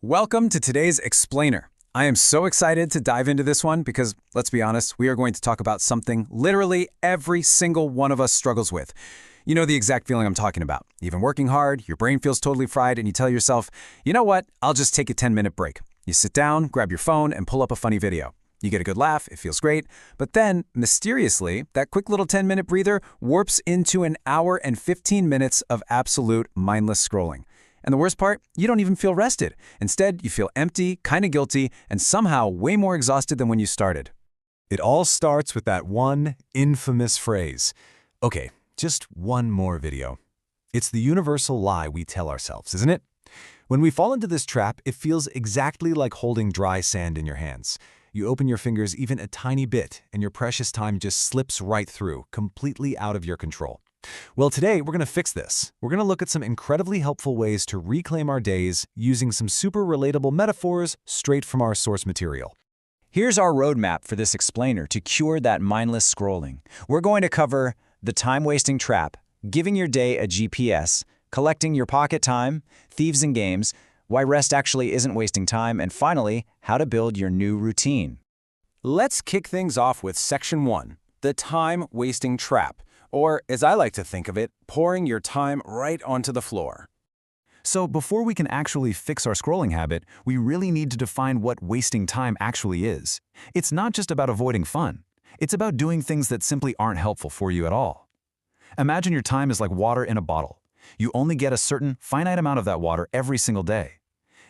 Welcome to today's Explainer. I am so excited to dive into this one because, let's be honest, we are going to talk about something literally every single one of us struggles with. You know the exact feeling I'm talking about. You've been working hard, your brain feels totally fried, and you tell yourself, you know what, I'll just take a 10-minute break. You sit down, grab your phone, and pull up a funny video. You get a good laugh, it feels great, but then, mysteriously, that quick little 10-minute breather warps into an hour and 15 minutes of absolute mindless scrolling. And the worst part, you don't even feel rested. Instead, you feel empty, kind of guilty, and somehow way more exhausted than when you started. It all starts with that one infamous phrase. Okay, just one more video. It's the universal lie we tell ourselves, isn't it? When we fall into this trap, it feels exactly like holding dry sand in your hands. You open your fingers even a tiny bit, and your precious time just slips right through, completely out of your control. Well, today we're going to fix this. We're going to look at some incredibly helpful ways to reclaim our days using some super relatable metaphors straight from our source material. Here's our roadmap for this explainer to cure that mindless scrolling. We're going to cover the time-wasting trap, giving your day a GPS, collecting your pocket time, thieves and games, why rest actually isn't wasting time, and finally, how to build your new routine. Let's kick things off with Section 1, the time-wasting trap. Or, as I like to think of it, pouring your time right onto the floor. So before we can actually fix our scrolling habit, we really need to define what wasting time actually is. It's not just about avoiding fun. It's about doing things that simply aren't helpful for you at all. Imagine your time is like water in a bottle. You only get a certain finite amount of that water every single day.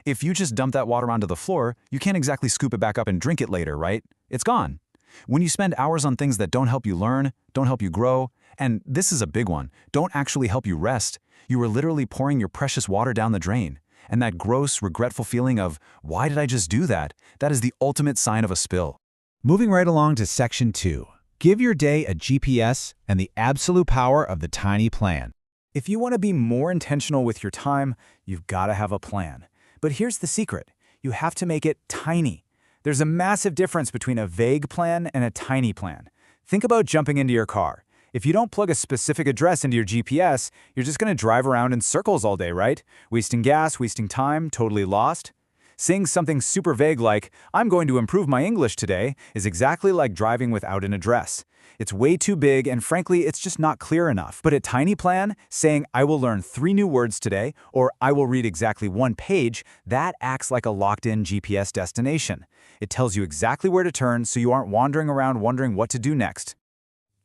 If you just dump that water onto the floor, you can't exactly scoop it back up and drink it later, right? It's gone. When you spend hours on things that don't help you learn, don't help you grow, and this is a big one, don't actually help you rest, you are literally pouring your precious water down the drain. And that gross, regretful feeling of, why did I just do that? That is the ultimate sign of a spill. Moving right along to Section 2. Give your day a GPS and the absolute power of the tiny plan. If you want to be more intentional with your time, you've got to have a plan. But here's the secret. You have to make it tiny. There's a massive difference between a vague plan and a tiny plan. Think about jumping into your car. If you don't plug a specific address into your GPS, you're just going to drive around in circles all day, right? Wasting gas, wasting time, totally lost. Saying something super vague like, I'm going to improve my English today, is exactly like driving without an address. It's way too big, and frankly, it's just not clear enough. But a tiny plan, saying, I will learn 3 new words today, or I will read exactly 1 page, that acts like a locked-in GPS destination. It tells you exactly where to turn so you aren't wandering around wondering what to do next.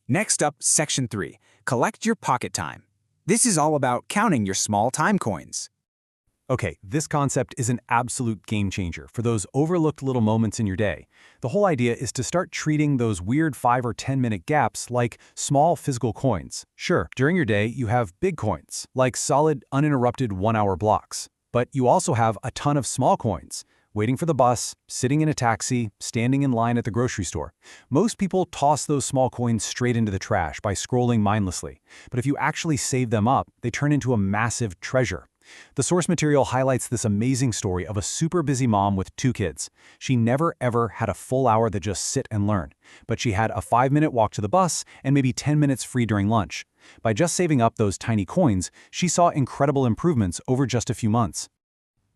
Next up, Section 3. Collect your pocket time. This is all about counting your small time coins. Okay, this concept is an absolute game changer for those overlooked little moments in your day. The whole idea is to start treating those weird 5 or 10-minute gaps like small physical coins. Sure, during your day, you have big coins, like solid, uninterrupted 1-hour blocks. But you also have a ton of small coins, waiting for the bus, sitting in a taxi, standing in line at the grocery store. Most people toss those small coins straight into the trash by scrolling mindlessly. But if you actually save them up, they turn into a massive treasure. The source material highlights this amazing story of a super busy mom with 2 kids. She never ever had a full hour to just sit and learn, but she had a 5-minute walk to the bus and maybe 10 minutes free during lunch. By just saving up those tiny coins, she saw incredible improvements over just a few months.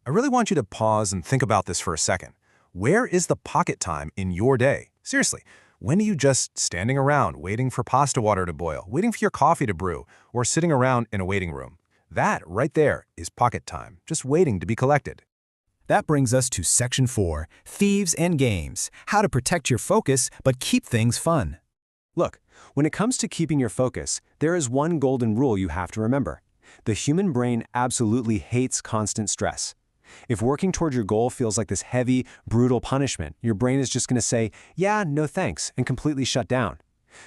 I really want you to pause and think about this for a second. Where is the pocket time in your day? Seriously, when are you just standing around waiting for pasta water to boil, waiting for your coffee to brew, or sitting around in a waiting room? That right there is pocket time, just waiting to be collected. That brings us to Section 4, Thieves and Games. How to protect your focus but keep things fun. Look, when it comes to keeping your focus, there is one golden rule you have to remember. The human brain absolutely hates constant stress. If working toward your goal feels like this heavy, brutal punishment, your brain is just going to say, yeah, no thanks, and completely shut down.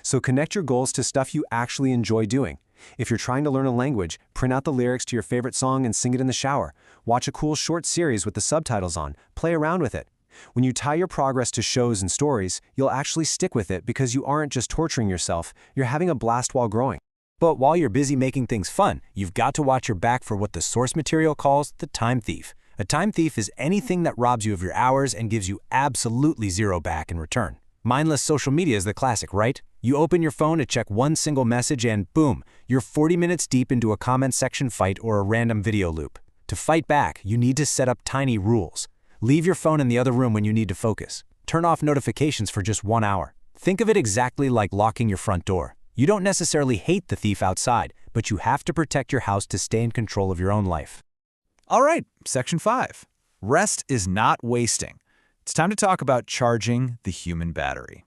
So connect your goals to stuff you actually enjoy doing. If you're trying to learn a language, print out the lyrics to your favorite song and sing it in the shower. Watch a cool short series with the subtitles on. Play around with it. When you tie your progress to shows and stories, you'll actually stick with it because you aren't just torturing yourself, you're having a blast while growing. But while you're busy making things fun, you've got to watch your back for what the source material calls the time thief. A time thief is anything that robs you of your hours and gives you absolutely zero back in return. Mindless social media is the classic, right? You open your phone to check one single message and boom, you're 40 minutes deep into a comment section fight or a random video loop. To fight back, you need to set up tiny rules. Leave your phone in the other room when you need to focus. Turn off notifications for just 1 hour. Think of it exactly like locking your front door. You don't necessarily hate the thief outside, but you have to protect your house to stay in control of your own life. All right, section 5. Rest is not wasting. It's time to talk about charging the human battery.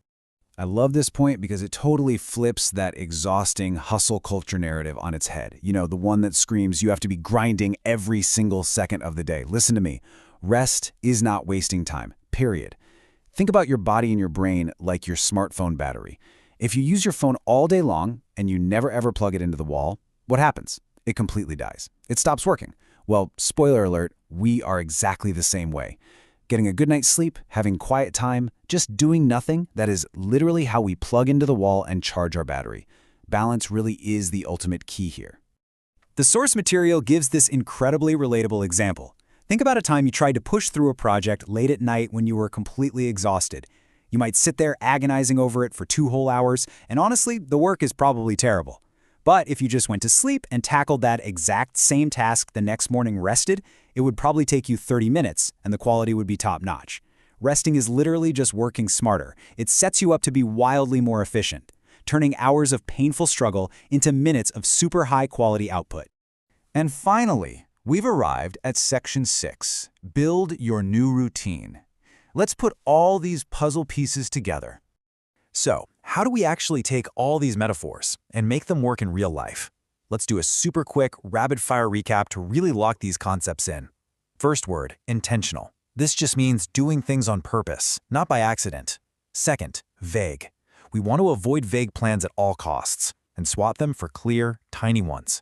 I love this point because it totally flips that exhausting hustle culture narrative on its head. You know, the one that screams you have to be grinding every single second of the day. Listen to me. Rest is not wasting time, period. Think about your body and your brain like your smartphone battery. If you use your phone all day long and you never ever plug it into the wall, what happens? It completely dies. It stops working. Well, spoiler alert, we are exactly the same way. Getting a good night's sleep, having quiet time, just doing nothing, that is literally how we plug into the wall and charge our battery. Balance really is the ultimate key here. The source material gives this incredibly relatable example. Think about a time you tried to push through a project late at night when you were completely exhausted. You might sit there agonizing over it for 2 whole hours, and honestly, the work is probably terrible. But if you just went to sleep and tackled that exact same task the next morning rested, it would probably take you 30 minutes, and the quality would be top-notch. Resting is literally just working smarter. It sets you up to be wildly more efficient, turning hours of painful struggle into minutes of super high-quality output. And finally, we've arrived at section 6, build your new routine. Let's put all these puzzle pieces together. So, how do we actually take all these metaphors and make them work in real life? Let's do a super quick, rapid-fire recap to really lock these concepts in. First word, intentional. This just means doing things on purpose, not by accident. Second, vague. We want to avoid vague plans at all costs and swap them for clear, tiny ones.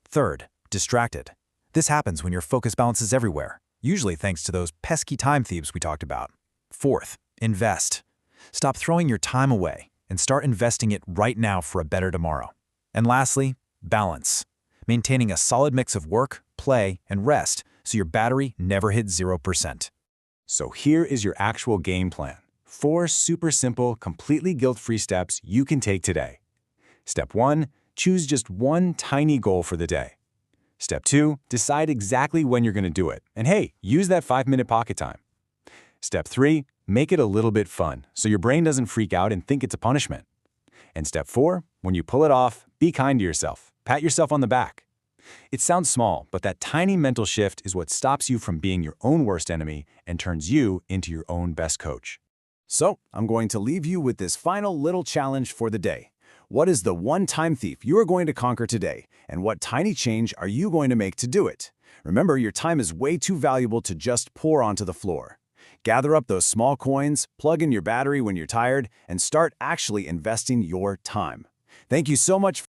Third, distracted. This happens when your focus bounces everywhere, usually thanks to those pesky time thieves we talked about. Fourth, invest. Stop throwing your time away and start investing it right now for a better tomorrow. And lastly, balance. Maintaining a solid mix of work, play, and rest so your battery never hits 0%. So here is your actual game plan. 4 super simple, completely guilt-free steps you can take today. Step 1, choose just one tiny goal for the day. Step 2, decide exactly when you're going to do it. And hey, use that 5-minute pocket time. Step 3, make it a little bit fun so your brain doesn't freak out and think it's a punishment. And step 4, when you pull it off, be kind to yourself. Pat yourself on the back. It sounds small, but that tiny mental shift is what stops you from being your own worst enemy and turns you into your own best coach. So, I'm going to leave you with this final little challenge for the day. What is the one time thief you are going to conquer today, and what tiny change are you going to make to do it? Remember, your time is way too valuable to just pour onto the floor. Gather up those small coins, plug in your battery when you're tired, and start actually investing your time. Thank you so much